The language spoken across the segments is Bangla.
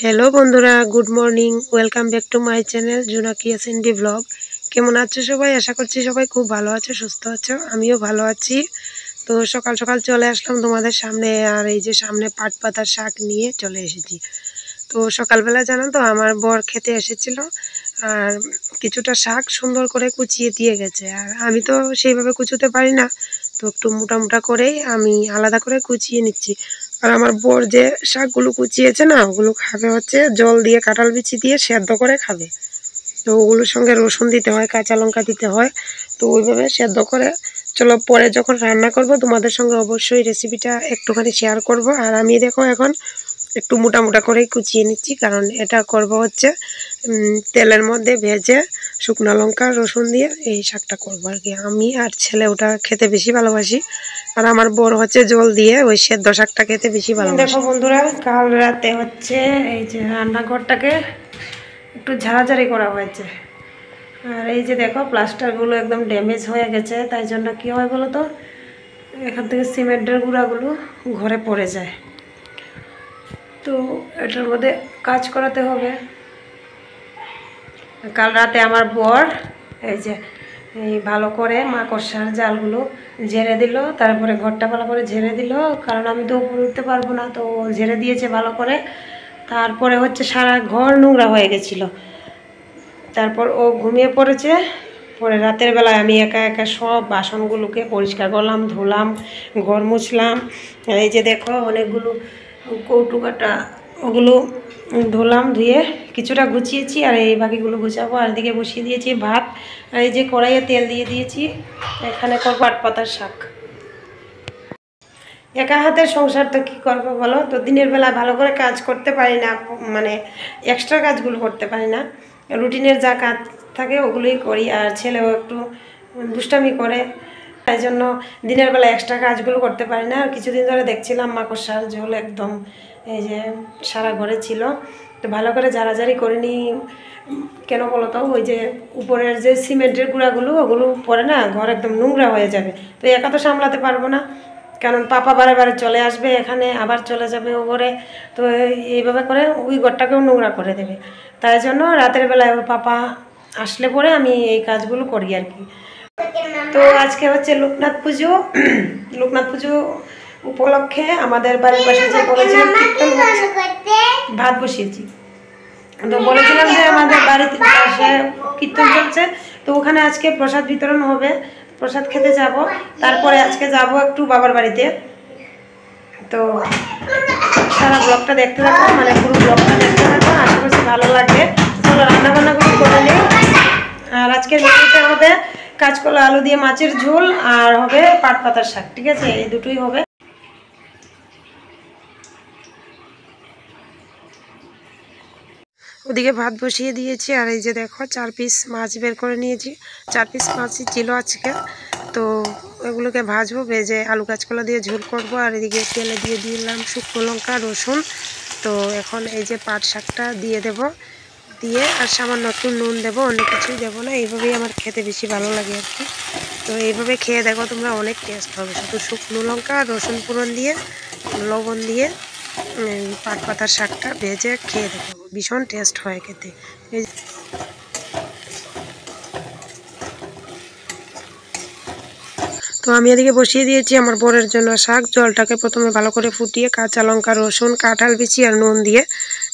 হ্যালো বন্ধুরা, good morning. Welcome back to my channel জোনাকি এসএনডি ব্লগ। কেমন আছো সবাই? আশা করছি সবাই খুব ভালো আছো, সুস্থ আছো। আমিও ভালো আছি। তো সকাল সকাল চলে আসলাম তোমাদের সামনে, আর এই যে সামনে পাট পাতার শাক নিয়ে চলে এসেছি। তো সকালবেলা জানো তো আমার বর খেতে এসেছিল, আর কিছুটা শাক সুন্দর করে কুচিয়ে দিয়ে গেছে। আর আমি তো সেইভাবে কুচোতে পারি না, তো একটু মোটা মোটা করেই আমি আলাদা করে কুচিয়ে নিচ্ছি। আর আমার বর যে শাকগুলো কুচিয়েছে না, ওগুলো খাবে হচ্ছে জল দিয়ে, কাঁঠাল বিচি দিয়ে সেদ্ধ করে খাবে। তো ওগুলোর সঙ্গে রসুন দিতে হয়, কাঁচা লঙ্কা দিতে হয়। তো ওইভাবে সেদ্ধ করে চলো পরে যখন রান্না করব তোমাদের সঙ্গে অবশ্যই রেসিপিটা একটুখানি শেয়ার করব। আর আমি দেখো এখন একটু মোটা মোটা করেই কুচিয়ে নিচ্ছি, কারণ এটা করব হচ্ছে তেলের মধ্যে ভেজে শুকনো লঙ্কা রসুন দিয়ে এই শাকটা করবো আর কি। আমি আর ছেলে ওটা খেতে বেশি ভালোবাসি, আর আমার বর হচ্ছে জল দিয়ে ওই সেদ্ধ শাকটা খেতে বেশি ভালোবাসি। দেখো বন্ধুরা, কাল রাতে হচ্ছে এই যে রান্নাঘরটাকে একটু ঝাড়াঝাড়ি করা হয়েছে। আর এই যে দেখো প্লাস্টারগুলো একদম ড্যামেজ হয়ে গেছে, তাই জন্য কী হয় বলো তো, এখান থেকে সিমেন্টের গুঁড়াগুলো ঘরে পড়ে যায়। তো এটার মধ্যে কাজ করাতে হবে। কাল রাতে আমার বর এই যে এই ভালো করে মাকড়সার জালগুলো ঝেড়ে দিল, তারপরে ঘরটা ভালো করে ঝেড়ে দিল, কারণ আমি তো উপরে উঠতে পারবো না। তো ঝেড়ে দিয়েছে ভালো করে। তারপরে হচ্ছে সারা ঘর নোংরা হয়ে গেছিলো। তারপর ও ঘুমিয়ে পড়েছে। পরে রাতের বেলায় আমি একা একা সব বাসনগুলোকে পরিষ্কার করলাম, ধুলাম, ঘর মুছলাম। এই যে দেখো অনেকগুলো কৌটো কাটা, ওগুলো ধুলাম, ধুয়ে কিছুটা গুছিয়েছি, আর এই বাকিগুলো গুছাবো। আর এদিকে বসিয়ে দিয়েছি ভাত, আর এই যে কড়াইয়ে তেল দিয়ে দিয়েছি। এখানে করবো পাট পাতার শাক। একা হাতের সংসার তো কী করবো বলো, তো দিনের বেলা ভালো করে কাজ করতে পারি না, মানে এক্সট্রা কাজগুলো করতে পারি না। রুটিনের যা কাজ থাকে ওগুলোই করি, আর ছেলেও একটু দুষ্টামি করে, তাই জন্য দিনের বেলা এক্সট্রা কাজগুলো করতে পারি না। আর কিছুদিন ধরে দেখছিলাম মাকড়সার ঝোল একদম এই যে সারা ঘরে ছিল। তো ভালো করে ঝাড়াঝাড়ি করে নিই। কেন বলো তো, ওই যে উপরের যে সিমেন্টের গুঁড়াগুলো ওগুলো পরে না, ঘর একদম নোংরা হয়ে যাবে। তো একা তো সামলাতে পারবো না, কারণ পাপা বারে বারে চলে আসবে এখানে, আবার চলে যাবে ও ঘরে। তো এইভাবে করে ওই ঘরটাকেও নোংরা করে দেবে। তাই জন্য রাতের বেলায় ওর পাপা আসলে পরে আমি এই কাজগুলো করি আর কি। তো আজকে হচ্ছে লোকনাথ পুজো। লোকনাথ পুজো উপলক্ষে আমাদের বাড়ির পাশে যে বলেছিলাম কীর্তন হচ্ছে, ভাত বসিয়েছি। তো বলেছিলাম যে আমাদের বাড়িতে পাশে কীর্তন চলছে, তো ওখানে আজকে প্রসাদ বিতরণ হবে, প্রসাদ খেতে যাব। তারপরে আজকে যাব একটু বাবার বাড়িতে। তো সারা ব্লগটা দেখতে থাকো, মানে পুরো ব্লগটা দেখতে থাকো, আশা করছি ভালো লাগবে। চলো রান্নাবান্নাগুলো করে নিই। আর আজকের মেনুতে হবে কাঁচকলা আলু দিয়ে মাছের ঝোল, আর হবে পাট পাতার শাক। ঠিক আছে, এই দুটোই হবে। ওদিকে ভাত বসিয়ে দিয়েছি, আর এই যে দেখো 4 পিস মাছ বের করে নিয়েছি। 4 পিস মাছই ছিল আজকে। তো এগুলোকে ভাজবো, ভেজে আলু কাঁচকলা দিয়ে ঝোল করব। আর এদিকে তেলে দিয়ে দিলাম শুকনো লঙ্কা রসুন। তো এখন এই যে পাট শাকটা দিয়ে দেব, দিয়ে আর সামান্য একটু নুন দেবো, অন্য কিছুই দেবো না। এইভাবেই আমার খেতে বেশি ভালো লাগে আর কি। তো এইভাবে খেয়ে দেখো তোমরা, অনেক টেস্ট হবে। শুধু শুকনো লঙ্কা রসুন ফোড়ন দিয়ে লবণ দিয়ে পাট পাতার শাকটা ভেজে খেয়ে দেখো, ভীষণ টেস্ট হয় খেতে। তো আমি এদিকে বসিয়ে দিয়েছি আমার বরের জন্য শাক। জলটাকে প্রথমে ভালো করে ফুটিয়ে কাঁচা লঙ্কা রসুন কাঁঠাল বিচি আর নুন দিয়ে,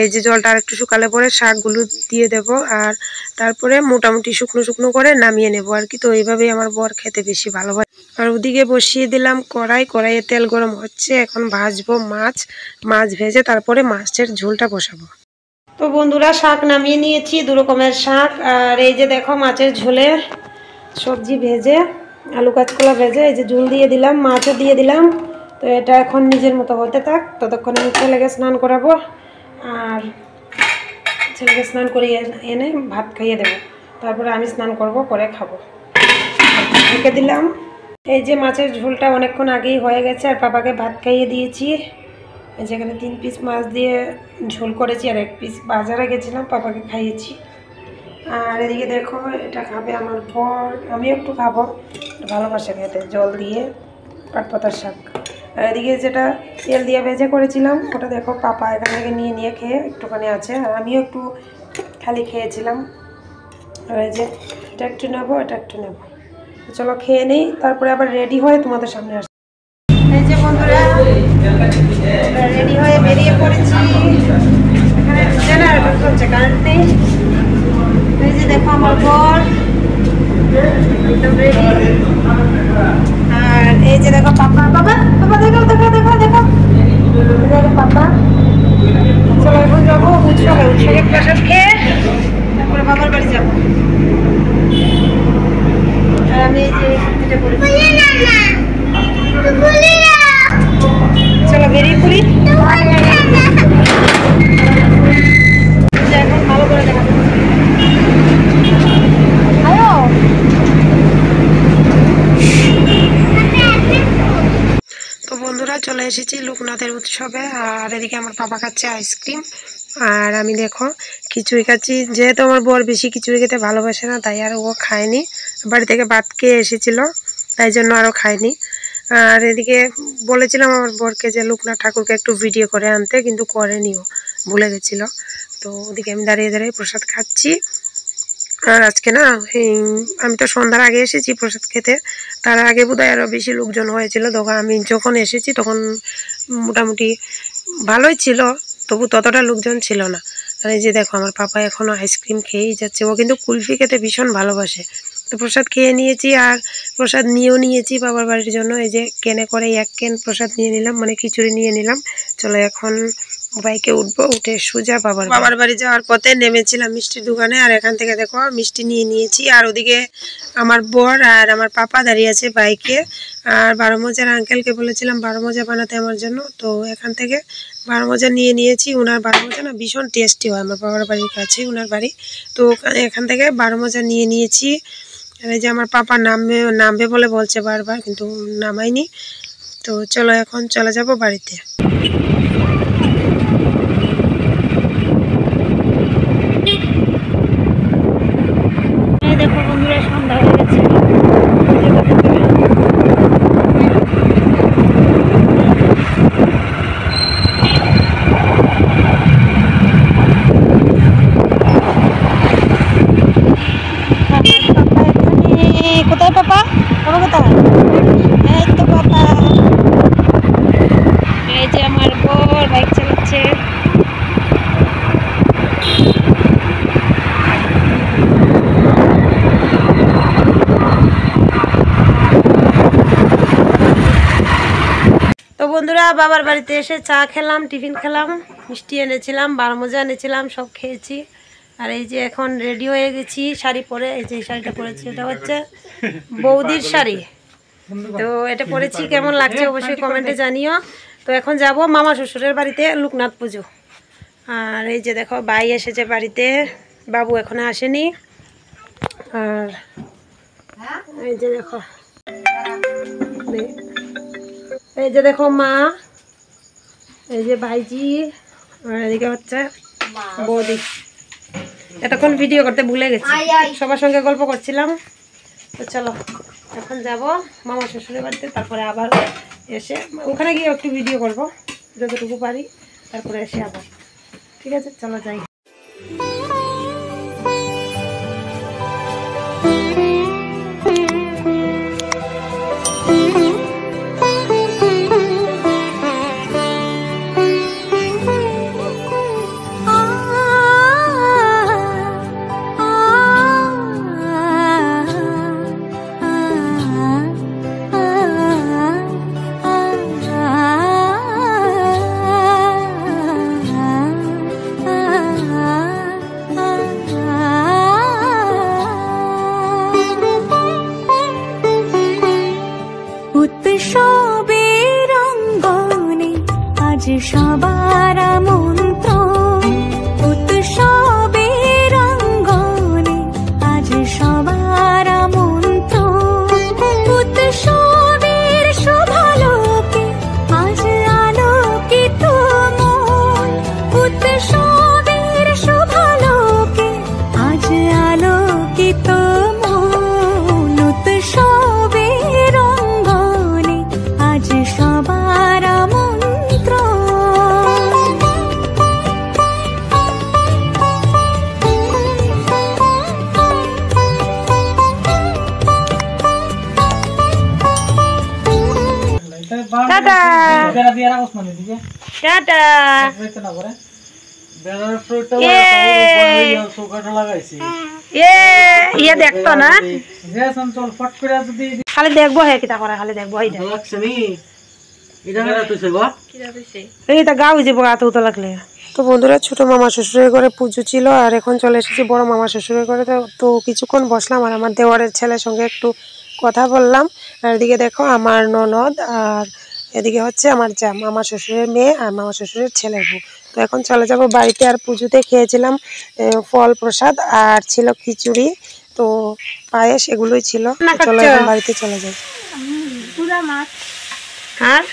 এই যে জলটা আর একটু শুকালে পরে শাকগুলো দিয়ে দেব, আর তারপরে মোটামুটি শুকনো শুকনো করে নামিয়ে নেব আর কি। তো এইভাবেই আমার বর খেতে বেশি ভালোবাসে। আর ওদিকে বসিয়ে দিলাম কড়াইয়ে তেল গরম হচ্ছে, এখন ভাজবো মাছ। মাছ ভেজে তারপরে মাছের ঝোলটা বসাবো। তো বন্ধুরা, শাক নামিয়ে নিয়েছি, 2 রকমের শাক। আর এই যে দেখো মাছের ঝোলে সবজি ভেজে, আলু কাঁচকলা ভেজে এই যে ঝোল দিয়ে দিলাম, মাছও দিয়ে দিলাম। তো এটা এখন নিজের মতো হতে থাক, ততক্ষণ আমি ছেলেকে স্নান করাবো। আর ছেলেকে স্নান করিয়ে এনে ভাত খাইয়ে দেবো, তারপরে আমি স্নান করব, করে খাবো। ঢেকে দিলাম। এই যে মাছের ঝোলটা অনেকক্ষণ আগেই হয়ে গেছে, আর পাপাকে ভাত খাইয়ে দিয়েছি। যেখানে 3 পিস মাছ দিয়ে ঝোল করেছি, আর 1 পিস বাজারে গেছিলাম, পাপাকে খাইয়েছি। আর এদিকে দেখো এটা খাবে আমার বর, আমিও একটু খাবো, ভালোবাসে খেতে জল দিয়ে পাট পাতার শাক। আর এদিকে যেটা তেল দিয়ে ভেজে করেছিলাম ওটা দেখো পাপা এখান থেকে নিয়ে খেয়ে একটুখানি আছে, আর আমিও একটু খালি খেয়েছিলাম। আর এই যে এটা একটু নেবো, এটা একটু নেবো। চলো খেয়ে নেই, তারপরে আবার রেডি হয়ে তোমাদের সামনে আসবো। এই যে বন্ধুরা রেডি হয়ে বেরিয়ে পড়েছি। এখানে জেনারেটর চলছে, কারেন্ট নেই। এই যে দেখো আমার বর একদম রেডি। আর এই যে দেখো পাপা, বাবা বাবা দেখো দেখো দেখো দেখো পাপা। চলো এখন যাবো উৎসবে প্রসাদ খেয়ে তারপরে বাবার বাড়ি যাবো। আর আমি এই যে চলো বেরিয়ে পড়ি। এখন ভালো করে দেখা তো বন্ধুরা চলে এসেছি লোকনাথের উৎসবে। আর এদিকে আমার পাপা খাচ্ছে আইসক্রিম, আর আমি দেখো খিচুড়ি খাচ্ছি। যেহেতু আমার বর বেশি খিচুড়ি খেতে ভালোবাসে না, তাই আর ও খায়নি। বাড়ি থেকে ভাত খেয়ে এসেছিল, তাই জন্য আরও খায়নি। আর এদিকে বলেছিলাম আমার বরকে যে লোকনাথ ঠাকুরকে একটু ভিডিও করে আনতে, কিন্তু করেনিও, ভুলে গেছিলো। তো ওদিকে আমি দাঁড়িয়ে দাঁড়িয়ে প্রসাদ খাচ্ছি। আর আজকে না আমি তো সন্ধ্যার আগে এসেছি প্রসাদ খেতে, তার আগে বোধহয় আরও বেশি লোকজন হয়েছিল। তখন আমি যখন এসেছি তখন মোটামুটি ভালোই ছিল, তবু ততটা লোকজন ছিল না। আর এই যে দেখো আমার পাপা এখনও আইসক্রিম খেয়েই যাচ্ছে। ও কিন্তু কুলফি খেতে ভীষণ ভালোবাসে। তো প্রসাদ খেয়ে নিয়েছি, আর প্রসাদ নিয়েও নিয়েছি বাবার বাড়ির জন্য। এই যে কেনে করে 1 ক্যান প্রসাদ নিয়ে নিলাম, মানে খিচুড়ি নিয়ে নিলাম। চলো এখন বাইকে উঠবো, উঠে সোজা বাবার বাড়ি যাওয়ার পথে নেমেছিলাম মিষ্টির দোকানে। আর এখান থেকে দেখো মিষ্টি নিয়ে নিয়েছি। আর ওদিকে আমার বর আর আমার পাপা দাঁড়িয়ে আছে বাইকে। আর 12 মজার আঙ্কেলকে বলেছিলাম 12 মজা বানাতে আমার জন্য, তো এখান থেকে 12 মজা নিয়ে নিয়েছি। ওনার 12 মজা না ভীষণ টেস্টি হয়, আমার বাবার বাড়ির কাছে ওনার বাড়ি। তো এখান থেকে 12 মজা নিয়ে নিয়েছি। আর এই যে আমার পাপা নামবে বলে বলছে বারবার, কিন্তু নামাইনি। তো চলো এখন চলে যাব বাড়িতে। দেখো বন্ধুরা সন্ধ্যা হয়ে গেছে। কোথায় পাপা? বাবা কোথায়? এই তো পাপা। এই যে আমার বর বাইক চালাচ্ছে। তো বন্ধুরা বাবার বাড়িতে এসে চা খেলাম, টিফিন খেলাম, মিষ্টি এনেছিলাম, 12 মজা এনেছিলাম, সব খেয়েছি। আর এই যে এখন রেডি হয়ে গেছি শাড়ি পরে। এই যে শাড়িটা পরেছি, এটা হচ্ছে বৌদির শাড়ি। তো এটা পরেছি, কেমন লাগছে অবশ্যই কমেন্টে জানিও। তো এখন যাব মামা শ্বশুরের বাড়িতে লোকনাথ পুজো। আর এই যে দেখো ভাই এসেছে বাড়িতে, বাবু এখনো আসেনি। আর এই যে দেখো, এই যে দেখো মা, এই যে ভাইজি, আর এদিকে হচ্ছে বৌদি। এতক্ষণ ভিডিও করতে ভুলে গেছি, সবার সঙ্গে গল্প করছিলাম। তো চলো এখন যাব মামা শ্বশুরের বাড়িতে, তারপরে আবার এসে ওখানে গিয়ে একটু ভিডিও করব যতটুকু পারি, তারপরে এসে আবার। ঠিক আছে চলো যাই। সবার মন্ত্র উৎসবের রঙ্গনে, আজ সবার মন্ত্র উৎসবের শোভালোকে, আজ আলোকিত মন উৎসবের শোভালোকে, আজ আলোকিত মন উৎসবের রঙ্গনে, আজ সবার টাটা টাটা ইয়ে দেখতো না খালি দেখবো হে কিতা করে খালি দেখবো এইটা গা হয়ে যাবো গাতে উতো লাগলে। তো বন্ধুরা ছোট মামা শ্বশুরের ঘরে পুজো ছিল আর এখন চলে এসেছি বড় মামা শ্বশুরের ঘরে। তো কিছুক্ষণ বসলাম আর আমার দেওয়ারের ছেলের সঙ্গে একটু কথা বললাম। আর এদিকে দেখো আমার ননদ আর এদিকে হচ্ছে আমার যা মামা শ্বশুরের মেয়ে আর মামা শ্বশুরের ছেলের বউ। তো এখন চলে যাব বাড়িতে। আর পুজোতে খেয়েছিলাম ফল প্রসাদ আর ছিল খিচুড়ি তো পায়েস এগুলোই ছিল। চলো এখন বাড়িতে চলে যাই। আর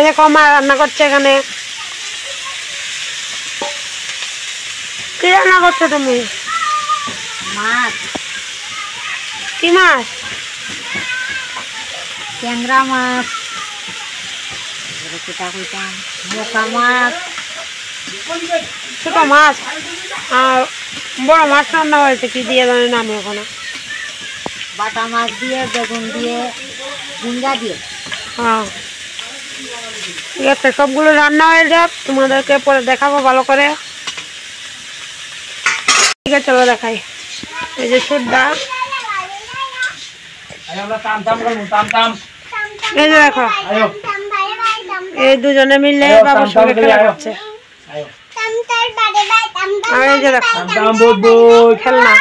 দেখো মা রান্না করছে এখানে। কি রান্না করছো তুমি? মাছ, কি মাছ? ট্যাংরা মাছ, মোকা মাছ, ছোট মাছ আর বড় মাছ রান্না হয়েছে। কি দিয়ে জানি না আমি এখনো। বাটা মাছ দিয়ে, বেগুন দিয়ে, ঝিঙ্গা দিয়ে। হ্যাঁ ঠিক আছে, সবগুলো রান্না হয়ে যাক, তোমাদেরকে পরে দেখাবো ভালো করে। ঠিক আছে চলো দেখাই। এই যে সুদ্ধা, এই যে দেখো এই দুজনে মিলে বাবুর সঙ্গে খেলা করছে। আর এই যে দেখো খেলনা।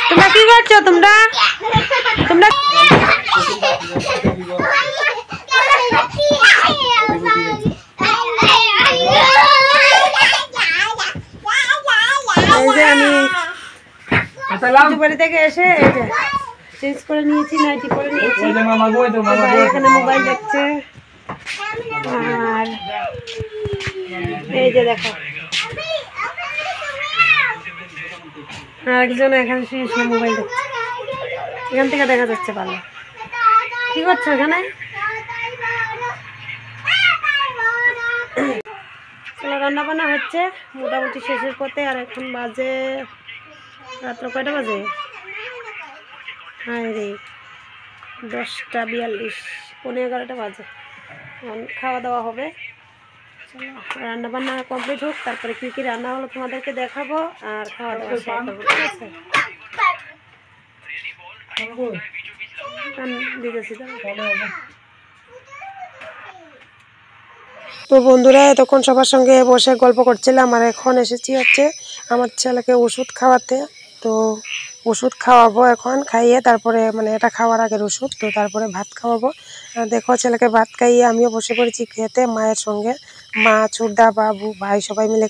তোমরা কি করছো? তোমরা তোমরা এই যে আমি বাড়ি থেকে এসে এই যে চেঞ্জ করে নিয়েছি, নাইটি পরে নিয়েছি। এখানে মোবাইল দেখছে আর এই যে দেখো আরেকজন এখানে শুয়ে মোবাইল দেখছে। এখান থেকে দেখা যাচ্ছে ভালো। কি করছো এখানে? চলো রান্না বান্না হচ্ছে মোটামুটি শেষের পথে। আর এখন বাজে রাত্র কয়টা বাজে? হ্যাঁ রে 10:42, 11:15 বাজে। এখন খাওয়া দাওয়া হবে। চলো রান্না বান্না কমপ্লিট হোক, তারপরে কী কী রান্না হলো তোমাদেরকে দেখাবো আর খাওয়া দাওয়া শেয়ার করবো। ঠিক আছে দিতেছি। তো বন্ধুরা এতক্ষণ সবার সঙ্গে বসে গল্প করছিলাম আর এখন এসেছি হচ্ছে আমার ছেলেকে ওষুধ খাওয়াতে। তো ওষুধ খাওয়াবো এখন, খাইয়ে তারপরে মানে এটা খাওয়ার আগের ওষুধ, তো তারপরে ভাত খাওয়াবো। দেখো ছেলেকে ভাত খাইয়ে আমিও বসে পড়েছি খেতে মায়ের সঙ্গে। মা, ছোটদা, বাবু, ভাই সবাই মিলে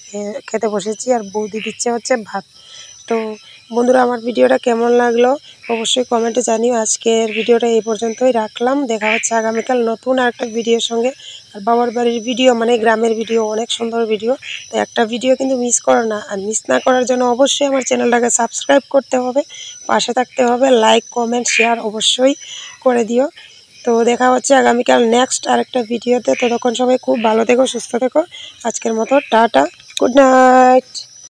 খেতে বসেছি আর বৌদি দিচ্ছে হচ্ছে ভাত। তো বন্ধুরা আমার ভিডিওটা কেমন লাগলো অবশ্যই কমেন্টে জানিও। আজকের ভিডিওটা এই পর্যন্তই রাখলাম। দেখা হচ্ছে আগামীকাল নতুন আরেকটা ভিডিওর সঙ্গে। আর বাবার বাড়ির ভিডিও মানে গ্রামের ভিডিও, অনেক সুন্দর ভিডিও। তো একটা ভিডিও কিন্তু মিস করো না। আর মিস না করার জন্য অবশ্যই আমার চ্যানেলটাকে সাবস্ক্রাইব করতে হবে, পাশে থাকতে হবে, লাইক কমেন্ট শেয়ার অবশ্যই করে দিও। তো দেখা হচ্ছে আগামীকাল নেক্সট আরেকটা ভিডিওতে। ততক্ষণ সবাই খুব ভালো থেকো, সুস্থ থেকো। আজকের মতো টাটা, গুড নাইট।